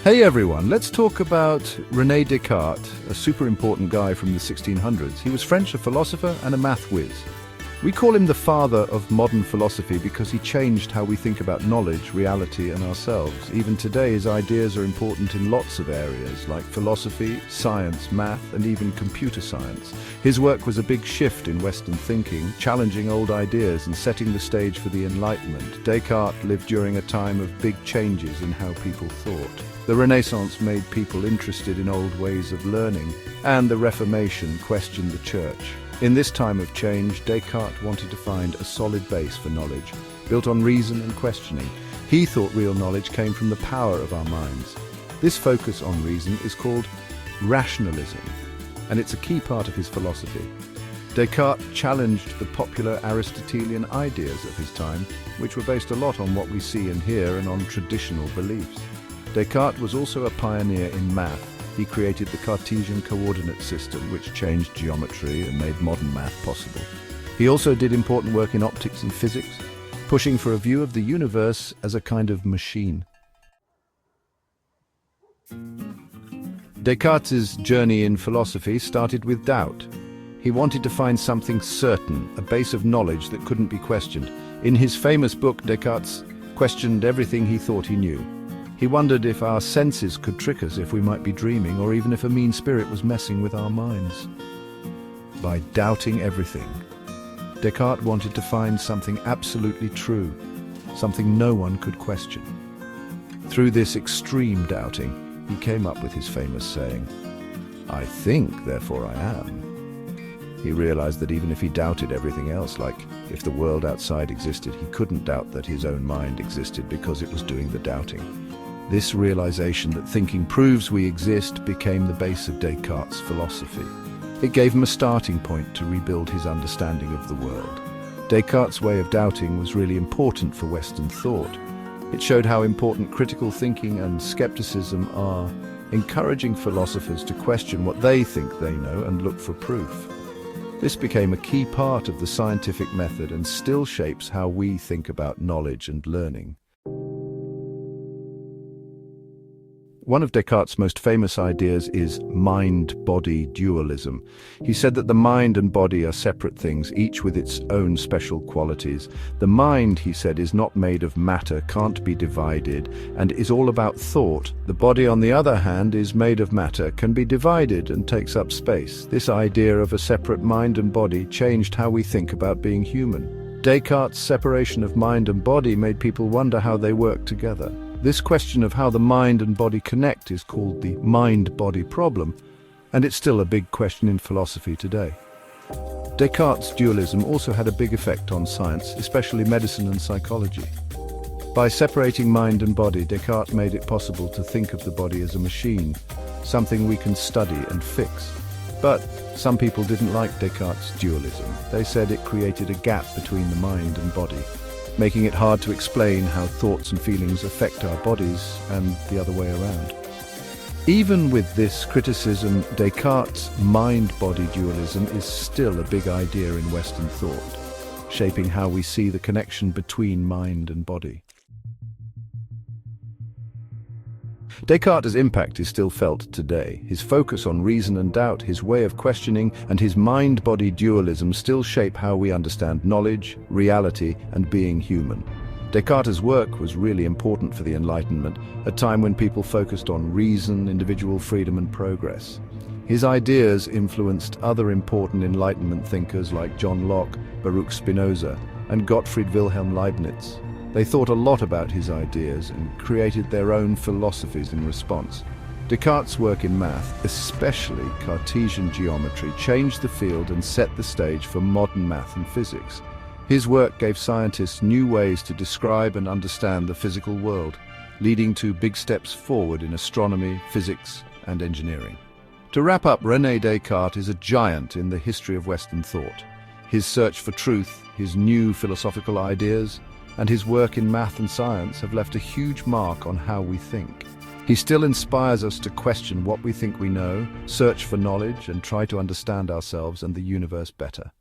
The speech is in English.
Hey everyone, let's talk about René Descartes, a super important guy from the 1600s. He was French, a philosopher and a math whiz. We call him the father of modern philosophy because he changed how we think about knowledge, reality and ourselves. Even today his ideas are important in lots of areas like philosophy, science, math and even computer science. His work was a big shift in Western thinking, challenging old ideas and setting the stage for the Enlightenment. Descartes lived during a time of big changes in how people thought. The Renaissance made people interested in old ways of learning, and the Reformation questioned the Church. In this time of change, Descartes wanted to find a solid base for knowledge, built on reason and questioning. He thought real knowledge came from the power of our minds. This focus on reason is called rationalism, and it's a key part of his philosophy. Descartes challenged the popular Aristotelian ideas of his time, which were based a lot on what we see and hear and on traditional beliefs. Descartes was also a pioneer in math. He created the Cartesian coordinate system, which changed geometry and made modern math possible. He also did important work in optics and physics, pushing for a view of the universe as a kind of machine. Descartes' journey in philosophy started with doubt. He wanted to find something certain, a base of knowledge that couldn't be questioned. In his famous book, Descartes questioned everything he thought he knew. He wondered if our senses could trick us, if we might be dreaming, or even if a mean spirit was messing with our minds. By doubting everything, Descartes wanted to find something absolutely true, something no one could question. Through this extreme doubting, he came up with his famous saying, "I think, therefore I am." He realized that even if he doubted everything else, like if the world outside existed, he couldn't doubt that his own mind existed because it was doing the doubting. This realization that thinking proves we exist became the base of Descartes' philosophy. It gave him a starting point to rebuild his understanding of the world. Descartes' way of doubting was really important for Western thought. It showed how important critical thinking and skepticism are, encouraging philosophers to question what they think they know and look for proof. This became a key part of the scientific method and still shapes how we think about knowledge and learning. One of Descartes' most famous ideas is mind-body dualism. He said that the mind and body are separate things, each with its own special qualities. The mind, he said, is not made of matter, can't be divided, and is all about thought. The body, on the other hand, is made of matter, can be divided, and takes up space. This idea of a separate mind and body changed how we think about being human. Descartes' separation of mind and body made people wonder how they work together. This question of how the mind and body connect is called the mind-body problem, and it's still a big question in philosophy today. Descartes' dualism also had a big effect on science, especially medicine and psychology. By separating mind and body, Descartes made it possible to think of the body as a machine, something we can study and fix. But some people didn't like Descartes' dualism. They said it created a gap between the mind and body, making it hard to explain how thoughts and feelings affect our bodies and the other way around. Even with this criticism, Descartes' mind-body dualism is still a big idea in Western thought, shaping how we see the connection between mind and body. Descartes' impact is still felt today. His focus on reason and doubt, his way of questioning, and his mind-body dualism still shape how we understand knowledge, reality, and being human. Descartes' work was really important for the Enlightenment, a time when people focused on reason, individual freedom, and progress. His ideas influenced other important Enlightenment thinkers like John Locke, Baruch Spinoza, and Gottfried Wilhelm Leibniz. They thought a lot about his ideas and created their own philosophies in response. Descartes' work in math, especially Cartesian geometry, changed the field and set the stage for modern math and physics. His work gave scientists new ways to describe and understand the physical world, leading to big steps forward in astronomy, physics, and engineering. To wrap up, René Descartes is a giant in the history of Western thought. His search for truth, his new philosophical ideas, and his work in math and science have left a huge mark on how we think. He still inspires us to question what we think we know, search for knowledge, and try to understand ourselves and the universe better.